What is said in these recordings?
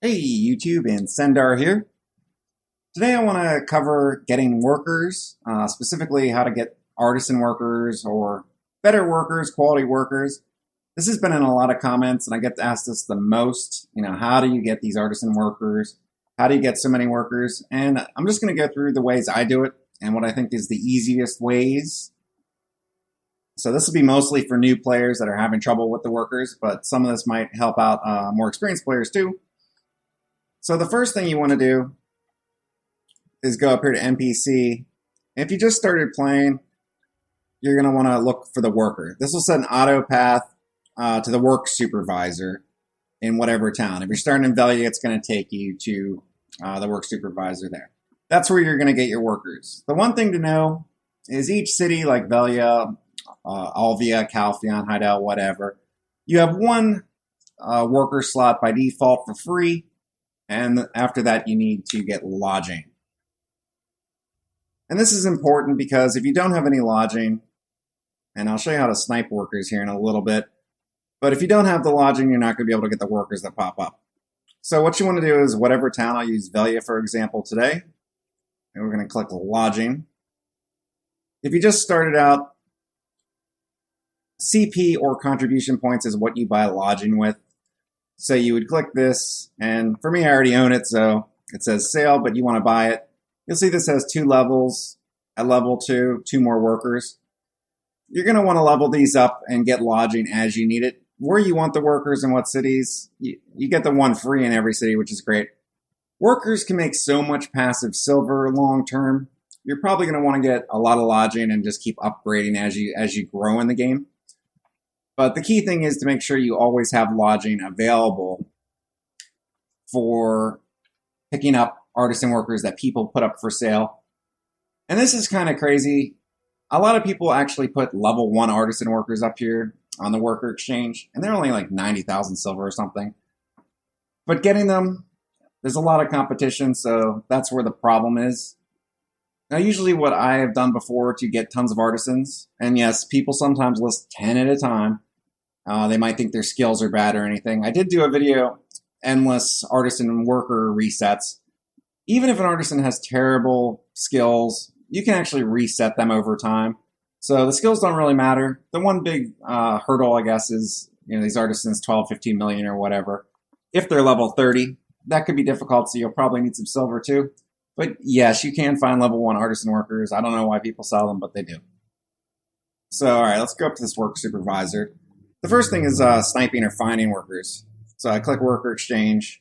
Hey YouTube, Incendar here. Today I want to cover getting workers, specifically how to get artisan workers or better workers, quality workers. This has been in a lot of comments and I get asked this the most. How do you get these artisan workers? How do you get so many workers? And I'm just going to go through the ways I do it and what I think is the easiest ways. So this will be mostly for new players that are having trouble with the workers, but some of this might help out more experienced players too. So the first thing you want to do is go up here to NPC. If you just started playing, you're going to want to look for the worker. This will set an auto path to the work supervisor in whatever town. If you're starting in Velia, it's going to take you to the work supervisor there. That's where you're going to get your workers. The one thing to know is each city like Velia, Alvia, Calpheon, Hydel, whatever, you have one worker slot by default for free. And after that, you need to get lodging. And this is important because if you don't have any lodging, and I'll show you how to snipe workers here in a little bit, but if you don't have the lodging, you're not going to be able to get the workers that pop up. So what you want to do is whatever town, I'll use Velia for example today, and we're going to click lodging. If you just started out, CP or contribution points is what you buy lodging with. So you would click this, and for me, I already own it, so it says sale, but you want to buy it. You'll see this has 2 levels. At level 2, 2 more workers. You're going to want to level these up and get lodging as you need it. Where you want the workers and what cities, you get the one free in every city, which is great. Workers can make so much passive silver long term. You're probably going to want to get a lot of lodging and just keep upgrading as you grow in the game. But the key thing is to make sure you always have lodging available for picking up artisan workers that people put up for sale. And this is kind of crazy. A lot of people actually put level 1 artisan workers up here on the worker exchange, and they're only like 90,000 silver or something. But getting them, there's a lot of competition, so that's where the problem is. Now, usually what I have done before to get tons of artisans, and yes, people sometimes list 10 at a time. They might think their skills are bad or anything. I did do a video, endless artisan worker resets. Even if an artisan has terrible skills, you can actually reset them over time. So the skills don't really matter. The one big hurdle, I guess, is these artisans 12, 15 million or whatever. If they're level 30, that could be difficult, so you'll probably need some silver too. But yes, you can find level 1 artisan workers. I don't know why people sell them, but they do. So, all right, let's go up to this work supervisor. The first thing is sniping or finding workers. So I click worker exchange.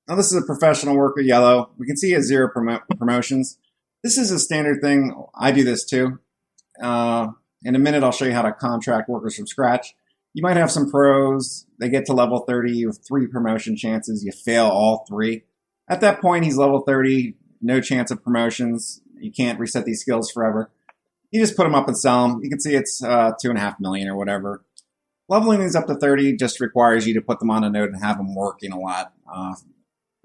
Now this is a professional worker, yellow. We can see he has 0 promotions. This is a standard thing. I do this too. In a minute, I'll show you how to contract workers from scratch. You might have some pros. They get to level 30. You have 3 promotion chances. You fail all 3. At that point, he's level 30. No chance of promotions. You can't reset these skills forever. You just put them up and sell them. You can see it's 2.5 million or whatever. Leveling these up to 30 just requires you to put them on a node and have them working a lot.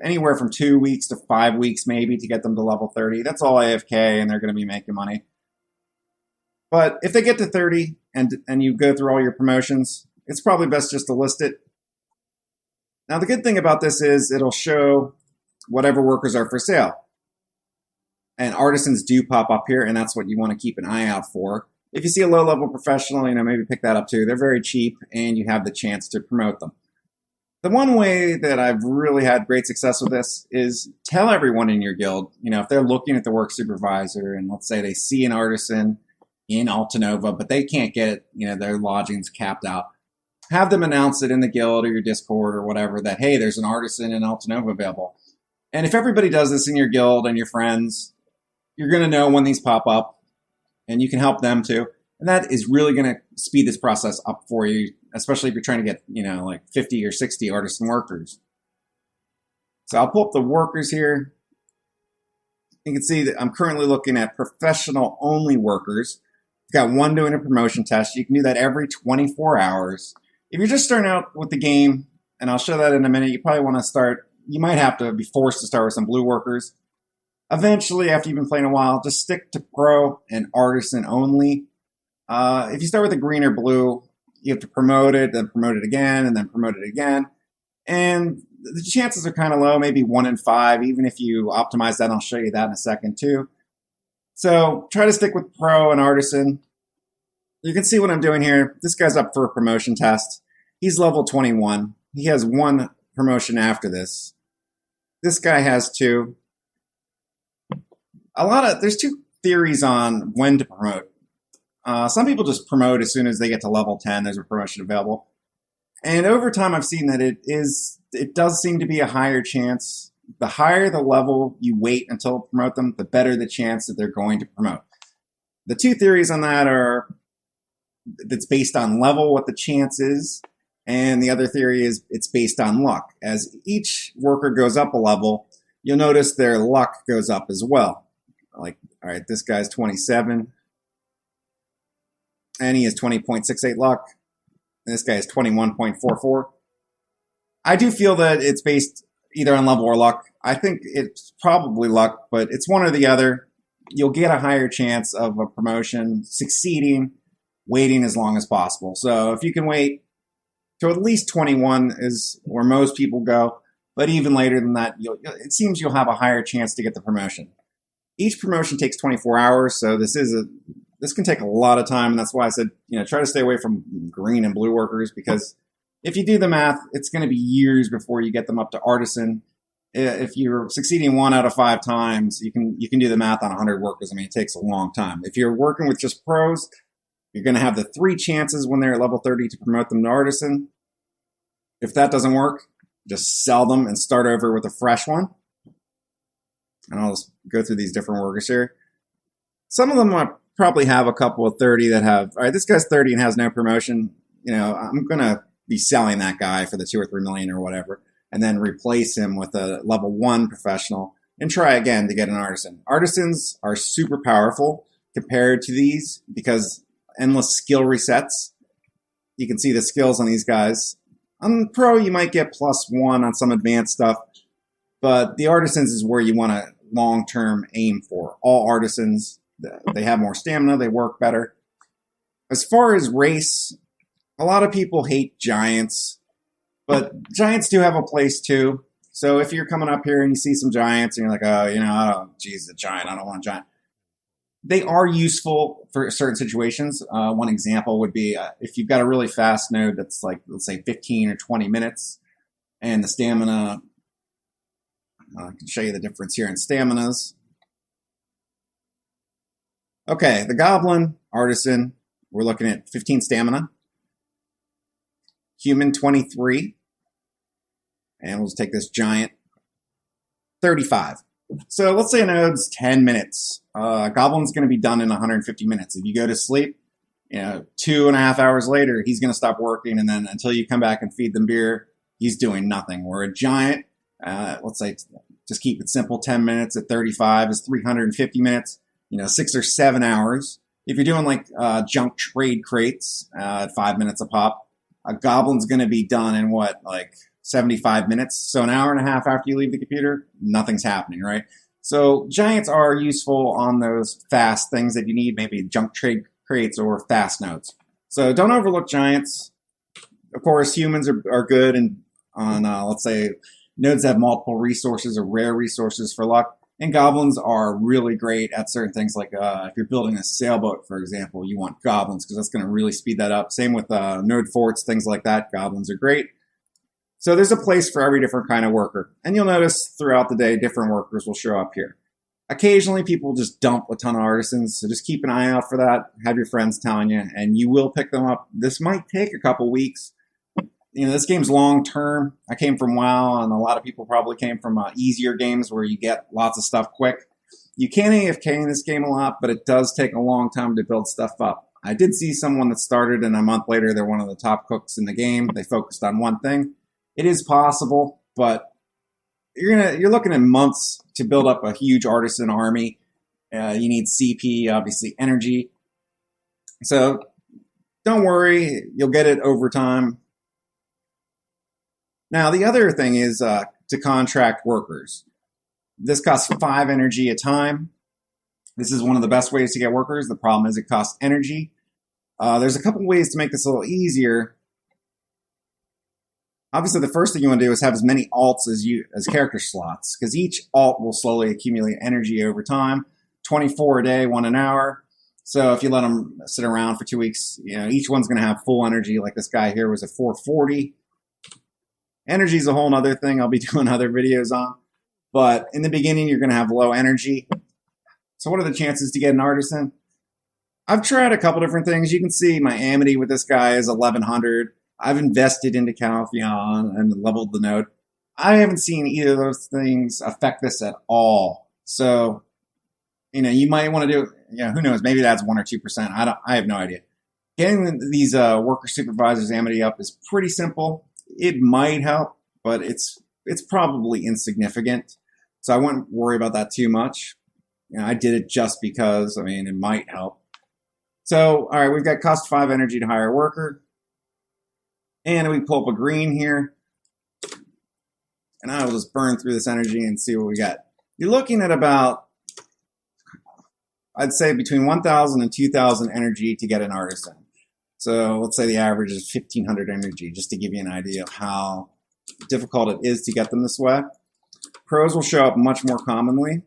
Anywhere from 2 weeks to 5 weeks maybe to get them to level 30. That's all AFK and they're going to be making money. But if they get to 30 and you go through all your promotions, it's probably best just to list it. Now the good thing about this is it'll show whatever workers are for sale. And artisans do pop up here, and that's what you want to keep an eye out for. If you see a low-level professional, maybe pick that up too. They're very cheap, and you have the chance to promote them. The one way that I've really had great success with this is tell everyone in your guild, if they're looking at the work supervisor, and let's say they see an artisan in Altanova, but they can't get, their lodgings capped out. Have them announce it in the guild or your Discord or whatever that, hey, there's an artisan in Altanova available. And if everybody does this in your guild and your friends, you're going to know when these pop up, and you can help them too. And that is really going to speed this process up for you, especially if you're trying to get, like 50 or 60 artisan workers. So I'll pull up the workers here. You can see that I'm currently looking at professional only workers. I've got one doing a promotion test. You can do that every 24 hours. If you're just starting out with the game, and I'll show that in a minute, you probably want to start, you might have to be forced to start with some blue workers. Eventually, after you've been playing a while, just stick to pro and artisan only. If you start with a green or blue, you have to promote it, then promote it again, and then promote it again. And the chances are kind of low, maybe 1 in 5, even if you optimize that. I'll show you that in a second too. So try to stick with pro and artisan. You can see what I'm doing here. This guy's up for a promotion test. He's level 21. He has 1 promotion after this. This guy has 2. There's 2 theories on when to promote. Some people just promote as soon as they get to level 10. There's a promotion available. And over time, I've seen that it does seem to be a higher chance. The higher the level you wait until promote them, the better the chance that they're going to promote. The 2 theories on that are that's based on level, what the chance is, and the other theory is it's based on luck. As each worker goes up a level, you'll notice their luck goes up as well. Like, all right, this guy's 27, and he has 20.68 luck. And this guy is 21.44. I do feel that it's based either on level or luck. I think it's probably luck, but it's one or the other. You'll get a higher chance of a promotion succeeding waiting as long as possible. So if you can wait to at least 21 is where most people go, but even later than that, it seems you'll have a higher chance to get the promotion. Each promotion takes 24 hours, so this can take a lot of time, and that's why I said, try to stay away from green and blue workers, because if you do the math, it's going to be years before you get them up to artisan. If you're succeeding 1 out of 5 times, you can do the math on 100 workers. I mean, it takes a long time. If you're working with just pros, you're going to have the 3 chances when they're at level 30 to promote them to artisan. If that doesn't work, just sell them and start over with a fresh one. And I'll just go through these different workers here. Some of them might probably have a couple of 30 that have, all right, this guy's 30 and has no promotion. I'm going to be selling that guy for the 2 or 3 million or whatever, and then replace him with a level 1 professional and try again to get an artisan. Artisans are super powerful compared to these because endless skill resets. You can see the skills on these guys. On pro, you might get +1 on some advanced stuff, but the artisans is where you want to long-term aim for. All artisans, they have more stamina, they work better. As far as race, a lot of people hate giants, but giants do have a place too. So if you're coming up here and you see some giants and you're like, oh, geez, a giant, I don't want a giant. They are useful for certain situations. One example would be if you've got a really fast node that's like, let's say 15 or 20 minutes, and the stamina, I can show you the difference here in staminas. Okay, the goblin, artisan, we're looking at 15 stamina. Human, 23. And we'll just take this giant, 35. So let's say a node's 10 minutes. Goblin's going to be done in 150 minutes. If you go to sleep, 2.5 hours later, he's going to stop working, and then until you come back and feed them beer, he's doing nothing. Where a giant, let's say, just keep it simple, 10 minutes at 35 is 350 minutes, 6 or 7 hours. If you're doing like junk trade crates at 5 minutes a pop, a goblin's going to be done in 75 minutes. So an hour and a half after you leave the computer, nothing's happening, right? So giants are useful on those fast things that you need, maybe junk trade crates or fast nodes. So don't overlook giants. Of course, humans are good and on, let's say, nodes that have multiple resources or rare resources for luck. And goblins are really great at certain things, like if you're building a sailboat, for example, you want goblins because that's going to really speed that up. Same with node forts, things like that. Goblins are great. So there's a place for every different kind of worker. And you'll notice throughout the day, different workers will show up here. Occasionally, people just dump a ton of artisans, so just keep an eye out for that. Have your friends telling you, and you will pick them up. This might take a couple weeks. This game's long-term. I came from WoW, and a lot of people probably came from easier games where you get lots of stuff quick. You can AFK in this game a lot, but it does take a long time to build stuff up. I did see someone that started, and a month later, they're one of the top cooks in the game. They focused on one thing. It is possible, but you're looking at months to build up a huge artisan army. You need CP, obviously energy. So don't worry, you'll get it over time. Now, the other thing is to contract workers. This costs 5 energy a time. This is one of the best ways to get workers. The problem is it costs energy. There's a couple ways to make this a little easier. Obviously, the first thing you want to do is have as many alts as character slots, because each alt will slowly accumulate energy over time. 24 a day, 1 an hour. So if you let them sit around for 2 weeks, each one's going to have full energy. Like this guy here was at 440. Energy is a whole other thing I'll be doing other videos on. But in the beginning, you're going to have low energy. So what are the chances to get an artisan? I've tried a couple different things. You can see my amity with this guy is 1100. I've invested into Calpheon and leveled the node. I haven't seen either of those things affect this at all. So, you might want to do, who knows, maybe that's 1 or 2%. I have no idea. Getting these worker supervisors amity up is pretty simple. It might help, but it's probably insignificant. So I wouldn't worry about that too much. I did it just because, it might help. So, all right, we've got cost 5 energy to hire a worker. And we pull up a green here. And I will just burn through this energy and see what we got. You're looking at about, I'd say between 1,000 and 2,000 energy to get an artisan. So let's say the average is 1,500 energy, just to give you an idea of how difficult it is to get them this way. Pros will show up much more commonly.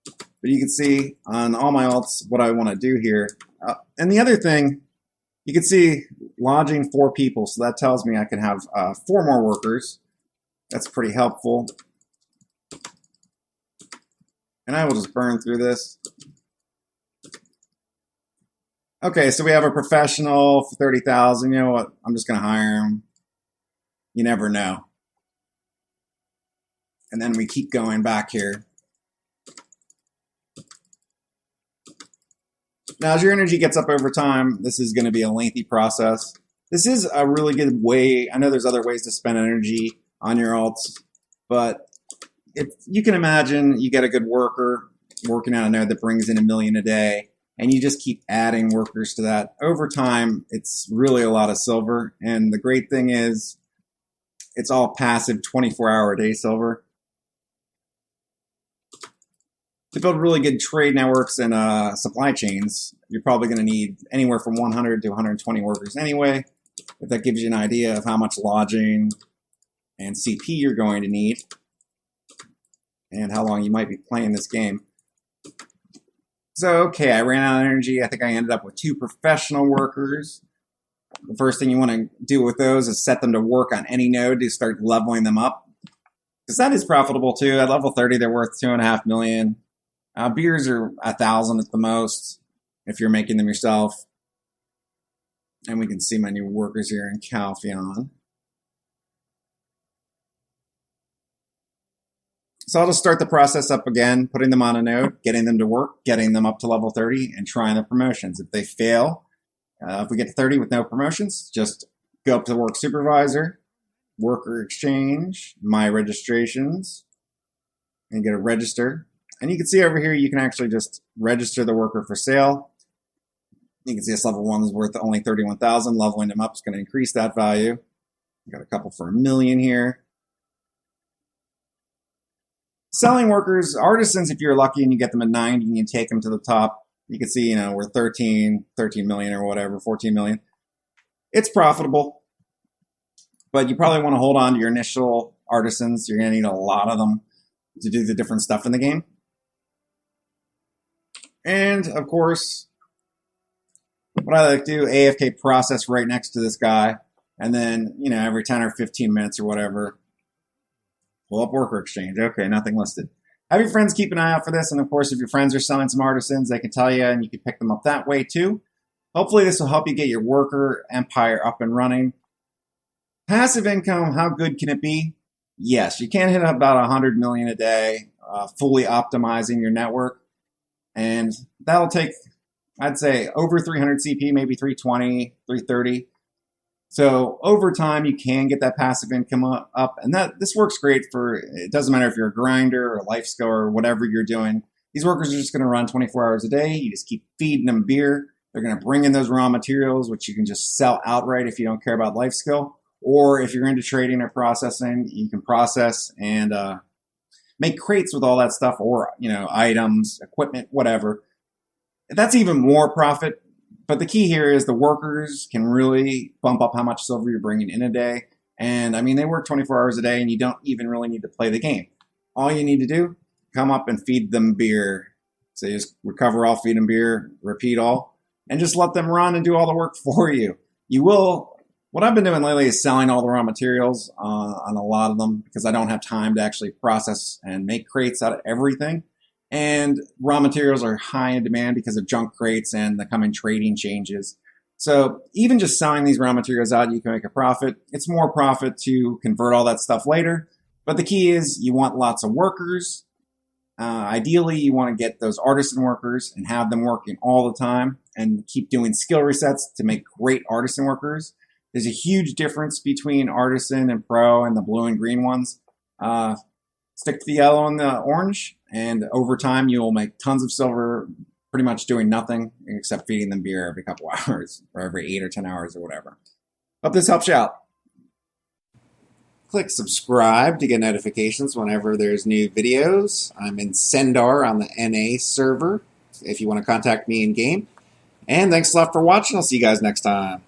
But you can see on all my alts what I want to do here. And the other thing, you can see lodging 4 people. So that tells me I can have 4 more workers. That's pretty helpful. And I will just burn through this. Okay, so we have a professional for 30,000. You know what? I'm just going to hire him. You never know. And then we keep going back here. Now, as your energy gets up over time, this is going to be a lengthy process. This is a really good way. I know there's other ways to spend energy on your alts, but if you can imagine you get a good worker working on a node that brings in $1 million a day, and you just keep adding workers to that. Over time, it's really a lot of silver. And the great thing is it's all passive 24-hour-a-day silver. To build really good trade networks and supply chains, you're probably going to need anywhere from 100 to 120 workers anyway. If that gives you an idea of how much lodging and CP you're going to need and how long you might be playing this game. So, okay, I ran out of energy. I think I ended up with 2 professional workers. The first thing you want to do with those is set them to work on any node to start leveling them up. Because that is profitable too. At level 30, they're worth $2.5 million. Beers are 1,000 at the most if you're making them yourself. And we can see my new workers here in Calpheon. So I'll just start the process up again, putting them on a node, getting them to work, getting them up to level 30, and trying the promotions. If they fail, if we get to 30 with no promotions, just go up to the work supervisor, worker exchange, my registrations, and get a register. And you can see over here, you can actually just register the worker for sale. You can see this level 1 is worth only 31,000. Leveling them up is going to increase that value. Got a couple for $1 million here. Selling workers, artisans, if you're lucky and you get them at 90 and you take them to the top, you can see, we're 13 million or whatever, 14 million. It's profitable, but you probably want to hold on to your initial artisans. You're going to need a lot of them to do the different stuff in the game. And, of course, what I like to do, AFK process right next to this guy, and then, every 10 or 15 minutes or whatever, pull up worker exchange. Okay, nothing listed. Have your friends keep an eye out for this. And of course, if your friends are selling some artisans, they can tell you and you can pick them up that way too. Hopefully this will help you get your worker empire up and running. Passive income, how good can it be? Yes, you can hit about 100 million a day, fully optimizing your network. And that'll take, I'd say, over 300 CP, maybe 320, 330. So over time, you can get that passive income up, and this works great for, it doesn't matter if you're a grinder or a life skill or whatever you're doing. These workers are just going to run 24 hours a day. You just keep feeding them beer. They're going to bring in those raw materials, which you can just sell outright if you don't care about life skill. Or if you're into trading or processing, you can process and make crates with all that stuff, or items, equipment, whatever. That's even more profit. But the key here is the workers can really bump up how much silver you're bringing in a day. And I mean, they work 24 hours a day, and you don't even really need to play the game. All you need to do, come up and feed them beer. So you just recover all, feed them beer, repeat all, and just let them run and do all the work for you. You will. What I've been doing lately is selling all the raw materials on a lot of them because I don't have time to actually process and make crates out of everything. And raw materials are high in demand because of junk crates and the coming trading changes. So even just selling these raw materials out, you can make a profit. It's more profit to convert all that stuff later. But the key is you want lots of workers. Ideally, you want to get those artisan workers and have them working all the time and keep doing skill resets to make great artisan workers. There's a huge difference between artisan and pro and the blue and green ones. Stick to the yellow and the orange, and over time you'll make tons of silver pretty much doing nothing except feeding them beer every couple hours or every 8 or 10 hours or whatever. Hope this helps you out. Click subscribe to get notifications whenever there's new videos. I'm Incendar on the NA server if you want to contact me in game. And thanks a lot for watching. I'll see you guys next time.